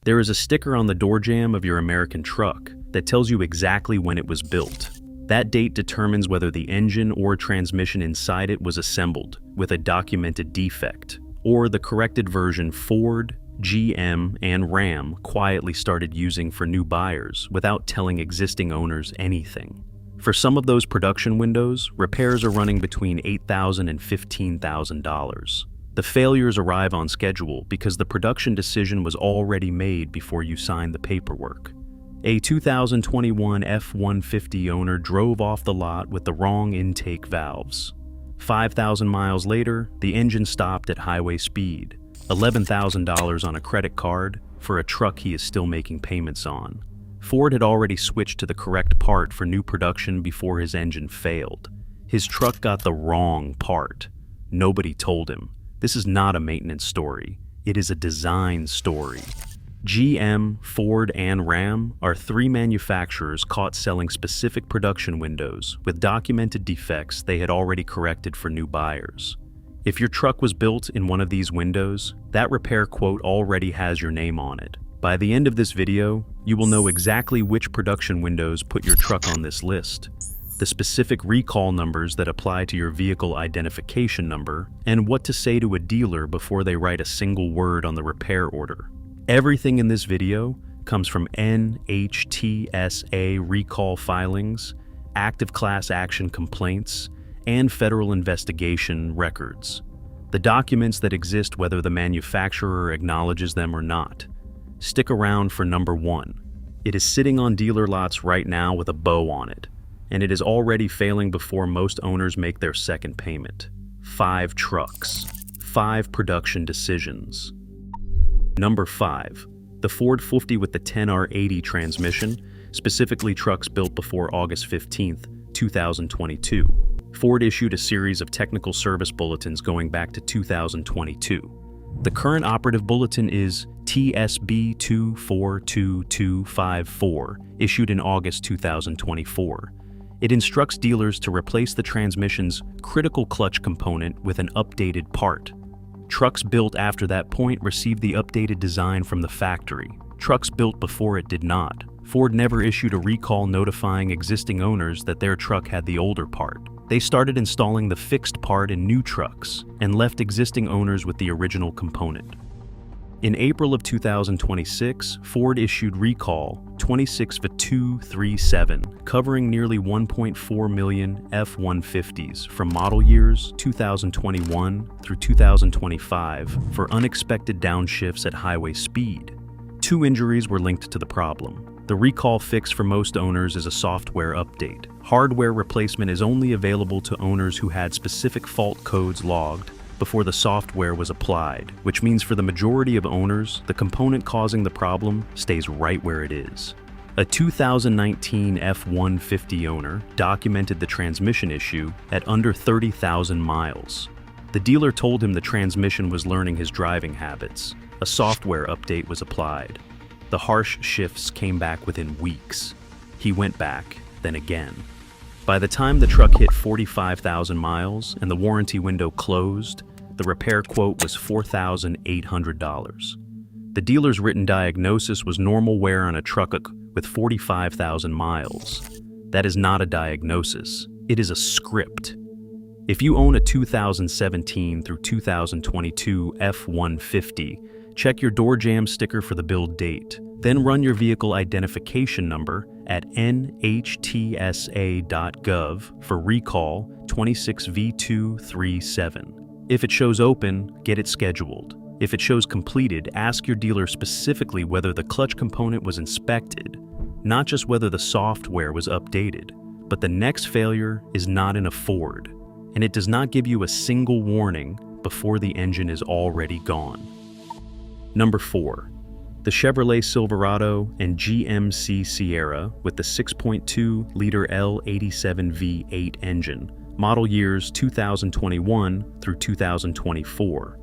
There is a sticker on the door jamb of your American truck that tells you exactly when it was built. That date determines whether the engine or transmission inside it was assembled with a documented defect, or the corrected version Ford, GM, and Ram quietly started using for new buyers without telling existing owners anything. For some of those production windows, repairs are running between $8,000 and $15,000. The failures arrive on schedule because the production decision was already made before you signed the paperwork. A 2021 F-150 owner drove off the lot with the wrong intake valves. 5,000 miles later, the engine stopped at highway speed. $11,000 on a credit card for a truck he is still making payments on. Ford had already switched to the correct part for new production before his engine failed. His truck got the wrong part. Nobody told him. This is not a maintenance story. It is a design story. GM, Ford, and Ram are three manufacturers caught selling specific production windows with documented defects they had already corrected for new buyers. If your truck was built in one of these windows, that repair quote already has your name on it. By the end of this video, you will know exactly which production windows put your truck on this list, the specific recall numbers that apply to your vehicle identification number, and what to say to a dealer before they write a single word on the repair order. Everything in this video comes from NHTSA recall filings, active class action complaints, and federal investigation records. The documents that exist whether the manufacturer acknowledges them or not. Stick around for number 1. It is sitting on dealer lots right now with a bow on it, and it is already failing before most owners make their second payment. 5 trucks. 5 production decisions. Number 5. The Ford 50 with the 10R80 transmission, specifically trucks built before August 15, 2022. Ford issued a series of technical service bulletins going back to 2022. The current operative bulletin is TSB 242254, issued in August 2024. It instructs dealers to replace the transmission's critical clutch component with an updated part. Trucks built after that point received the updated design from the factory. Trucks built before it did not. Ford never issued a recall notifying existing owners that their truck had the older part. They started installing the fixed part in new trucks and left existing owners with the original component. In April of 2026, Ford issued Recall 26V237, covering nearly 1.4 million F-150s from model years 2021 through 2025 for unexpected downshifts at highway speed. 2 injuries were linked to the problem. The recall fix for most owners is a software update. Hardware replacement is only available to owners who had specific fault codes logged before the software was applied, which means for the majority of owners, the component causing the problem stays right where it is. A 2019 F-150 owner documented the transmission issue at under 30,000 miles. The dealer told him the transmission was learning his driving habits. A software update was applied. The harsh shifts came back within weeks. He went back, then again. By the time the truck hit 45,000 miles and the warranty window closed, the repair quote was $4,800. The dealer's written diagnosis was normal wear on a truck with 45,000 miles. That is not a diagnosis. It is a script. If you own a 2017 through 2022 F-150, check your door jamb sticker for the build date. Then run your vehicle identification number at NHTSA.gov for recall 26V237. If it shows open, get it scheduled. If it shows completed, ask your dealer specifically whether the clutch component was inspected, not just whether the software was updated. But the next failure is not in a Ford, and it does not give you a single warning before the engine is already gone. Number 4. The Chevrolet Silverado and GMC Sierra with the 6.2-liter L87 V8 engine, model years 2021 through 2024.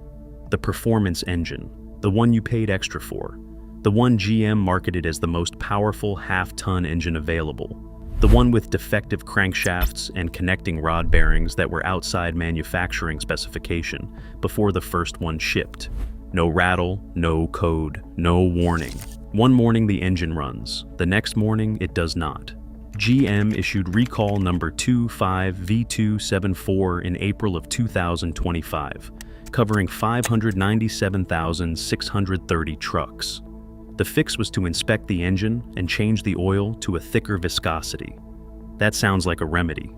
The performance engine, the one you paid extra for, the one GM marketed as the most powerful half-ton engine available, the one with defective crankshafts and connecting rod bearings that were outside manufacturing specification before the first one shipped. No rattle, no code, no warning. One morning the engine runs, the next morning it does not. GM issued recall number 25V274 in April of 2025, covering 597,630 trucks. The fix was to inspect the engine and change the oil to a thicker viscosity. That sounds like a remedy.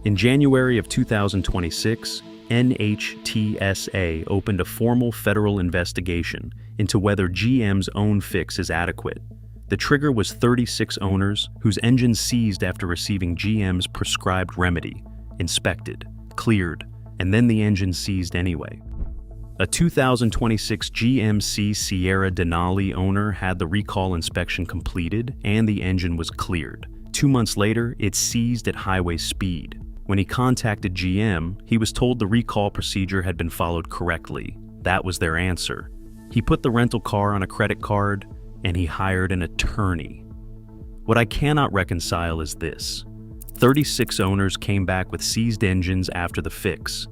In January of 2026, NHTSA opened a formal federal investigation into whether GM's own fix is adequate. The trigger was 36 owners whose engines seized after receiving GM's prescribed remedy, inspected, cleared, and then the engine seized anyway. A 2026 GMC Sierra Denali owner had the recall inspection completed and the engine was cleared. 2 months later, it seized at highway speed. When he contacted GM, he was told the recall procedure had been followed correctly. That was their answer. He put the rental car on a credit card, and he hired an attorney. What I cannot reconcile is this. 36 owners came back with seized engines after the fix.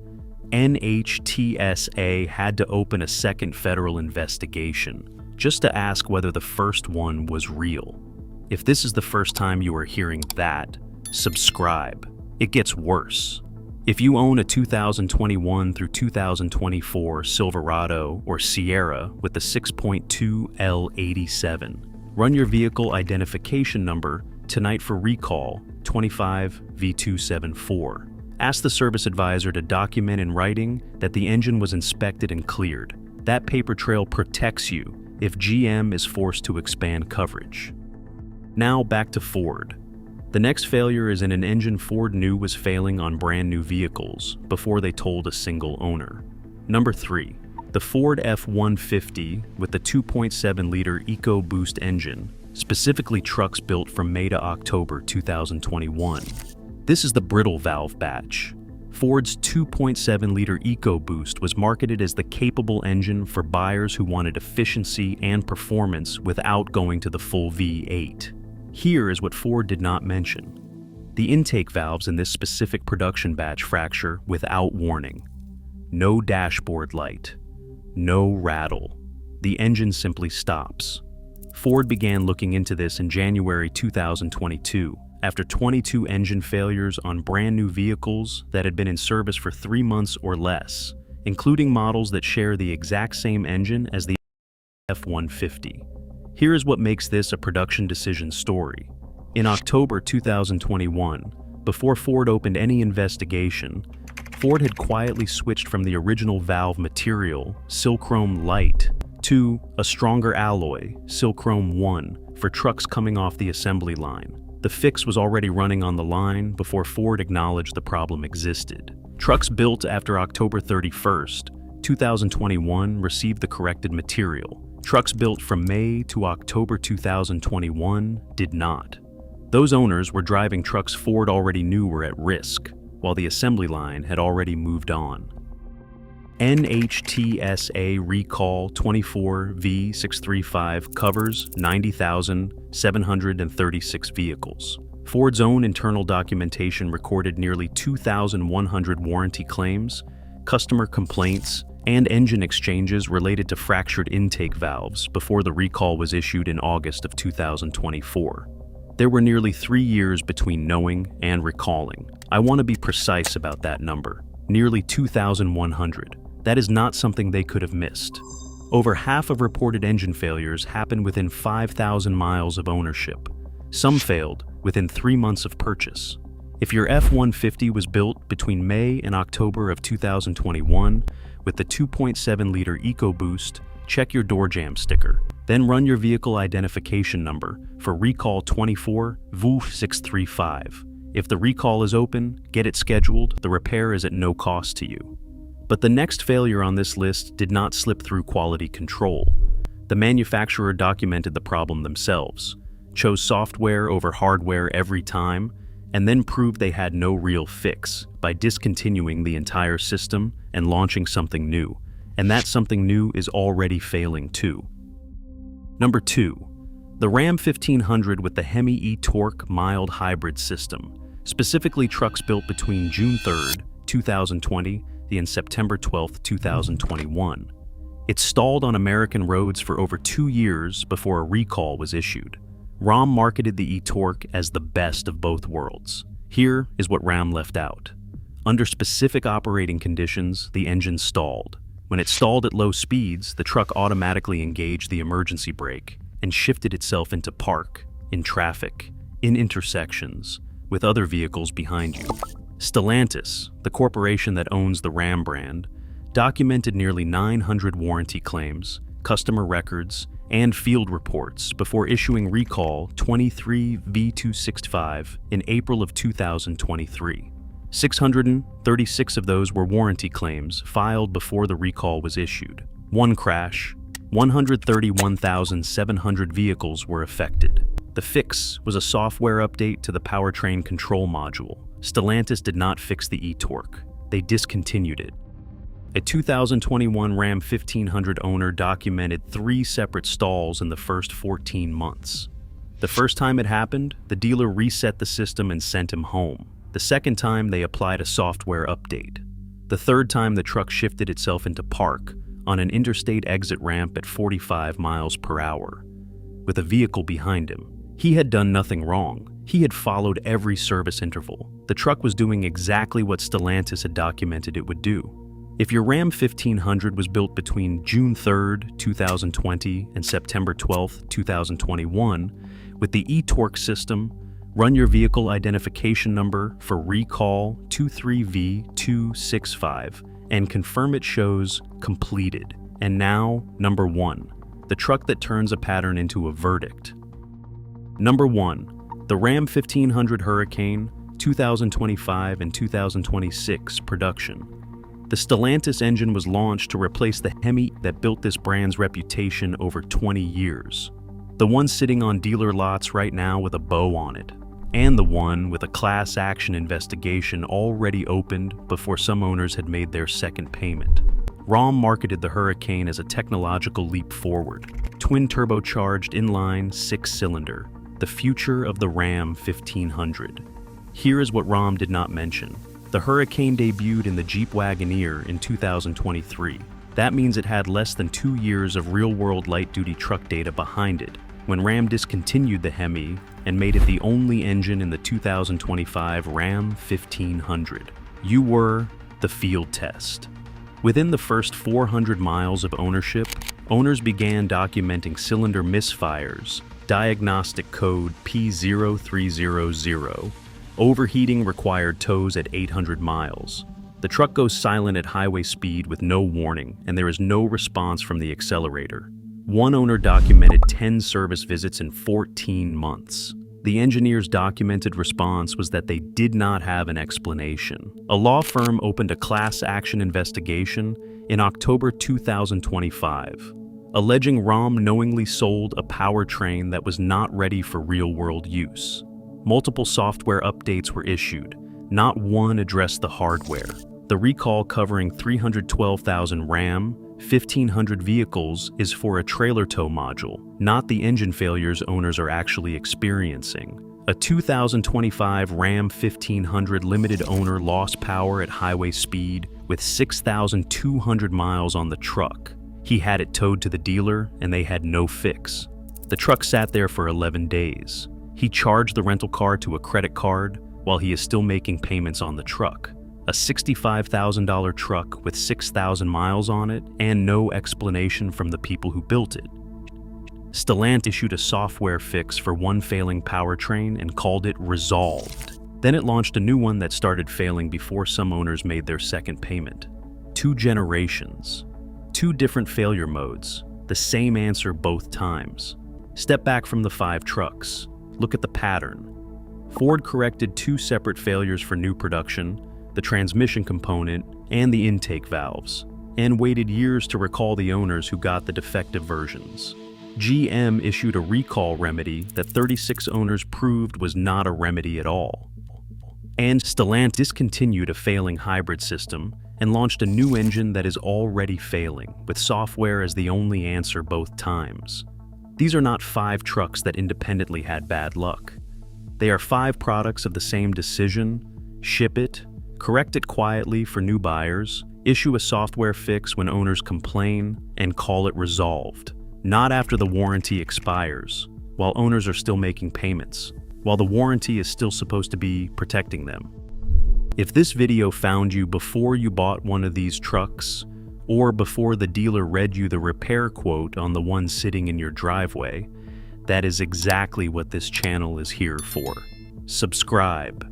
NHTSA had to open a second federal investigation, just to ask whether the first one was real. If this is the first time you are hearing that, subscribe. It gets worse. If you own a 2021 through 2024 Silverado or Sierra with the 6.2 L87, run your vehicle identification number tonight for recall 25V274. Ask the service advisor to document in writing that the engine was inspected and cleared. That paper trail protects you if GM is forced to expand coverage. Now back to Ford. The next failure is in an engine Ford knew was failing on brand new vehicles before they told a single owner. Number 3. The Ford F-150 with the 2.7-liter EcoBoost engine, specifically trucks built from May to October 2021. This is the Brittle valve batch. Ford's 2.7-liter EcoBoost was marketed as the capable engine for buyers who wanted efficiency and performance without going to the full V8. Here is what Ford did not mention. The intake valves in this specific production batch fracture without warning. No dashboard light. No rattle. The engine simply stops. Ford began looking into this in January 2022, after 22 engine failures on brand new vehicles that had been in service for 3 months or less, including models that share the exact same engine as the F-150. Here is what makes this a production decision story. In October 2021, before Ford opened any investigation, Ford had quietly switched from the original valve material, Silchrome Light, to a stronger alloy, Silchrome 1, for trucks coming off the assembly line. The fix was already running on the line before Ford acknowledged the problem existed. Trucks built after October 31st, 2021 received the corrected material. Trucks built from May to October 2021 did not. Those owners were driving trucks Ford already knew were at risk, while the assembly line had already moved on. NHTSA Recall 24V635 covers 90,736 vehicles. Ford's own internal documentation recorded nearly 2,100 warranty claims, customer complaints, and engine exchanges related to fractured intake valves before the recall was issued in August of 2024. There were nearly 3 years between knowing and recalling. I want to be precise about that number. Nearly 2,100. That is not something they could have missed. Over half of reported engine failures happened within 5,000 miles of ownership. Some failed within 3 months of purchase. If your F-150 was built between May and October of 2021, with the 2.7-liter EcoBoost, check your door jamb sticker. Then run your vehicle identification number for recall 24V635. If the recall is open, get it scheduled. The repair is at no cost to you. But the next failure on this list did not slip through quality control. The manufacturer documented the problem themselves, chose software over hardware every time, and then proved they had no real fix by discontinuing the entire system and launching something new. And that something new is already failing too. Number 2. The Ram 1500 with the Hemi eTorque mild hybrid system, specifically trucks built between June 3rd, 2020 and September 12th, 2021. It stalled on American roads for over 2 years before a recall was issued. Ram marketed the eTorque as the best of both worlds. Here is what Ram left out. Under specific operating conditions, the engine stalled. When it stalled at low speeds, the truck automatically engaged the emergency brake and shifted itself into park, in traffic, in intersections, with other vehicles behind you. Stellantis, the corporation that owns the Ram brand, documented nearly 900 warranty claims, customer records, and field reports before issuing recall 23 V265 in April of 2023. 636 of those were warranty claims filed before the recall was issued. One crash, 131,700 vehicles were affected. The fix was a software update to the powertrain control module. Stellantis did not fix the eTorque. They discontinued it. A 2021 Ram 1500 owner documented 3 separate stalls in the first 14 months. The first time it happened, the dealer reset the system and sent him home. The second time, they applied a software update. The third time, the truck shifted itself into park on an interstate exit ramp at 45 miles per hour, with a vehicle behind him. He had done nothing wrong. He had followed every service interval. The truck was doing exactly what Stellantis had documented it would do. If your Ram 1500 was built between June 3, 2020 and September 12, 2021, with the eTorque system, run your vehicle identification number for recall 23V265 and confirm it shows completed. And now, number 1, the truck that turns a pattern into a verdict. Number 1, the Ram 1500 Hurricane 2025 and 2026 production. The Stellantis engine was launched to replace the Hemi that built this brand's reputation over 20 years. The one sitting on dealer lots right now with a bow on it, and the one with a class action investigation already opened before some owners had made their second payment. Ram marketed the Hurricane as a technological leap forward, twin turbocharged inline 6-cylinder, the future of the Ram 1500. Here is what Ram did not mention. The Hurricane debuted in the Jeep Wagoneer in 2023. That means it had less than 2 years of real-world light-duty truck data behind it when Ram discontinued the Hemi and made it the only engine in the 2025 Ram 1500. You were the field test. Within the first 400 miles of ownership, owners began documenting cylinder misfires, diagnostic code P0300. Overheating required tows at 800 miles. The truck goes silent at highway speed with no warning, and there is no response from the accelerator. One owner documented 10 service visits in 14 months. The engineer's documented response was that they did not have an explanation. A law firm opened a class action investigation in October 2025, alleging Ram knowingly sold a powertrain that was not ready for real-world use. Multiple software updates were issued. Not one addressed the hardware. The recall covering 312,000 Ram 1500 vehicles is for a trailer tow module, not the engine failures owners are actually experiencing. A 2025 Ram 1500 limited owner lost power at highway speed with 6,200 miles on the truck. He had it towed to the dealer and they had no fix. The truck sat there for 11 days. He charged the rental car to a credit card while he is still making payments on the truck. A $65,000 truck with 6,000 miles on it and no explanation from the people who built it. Stellantis issued a software fix for one failing powertrain and called it resolved. Then it launched a new one that started failing before some owners made their second payment. 2 generations. 2 different failure modes. The same answer both times. Step back from the 5 trucks. Look at the pattern. Ford corrected 2 separate failures for new production, the transmission component, and the intake valves, and waited years to recall the owners who got the defective versions. GM issued a recall remedy that 36 owners proved was not a remedy at all. And Stellantis discontinued a failing hybrid system and launched a new engine that is already failing, with software as the only answer both times. These are not 5 trucks that independently had bad luck. They are 5 products of the same decision: ship it, correct it quietly for new buyers, Issue a software fix when owners complain and call it resolved, not after the warranty expires, while owners are still making payments, while the warranty is still supposed to be protecting them. If this video found you before you bought one of these trucks, or before the dealer read you the repair quote on the one sitting in your driveway, that is exactly what this channel is here for. Subscribe.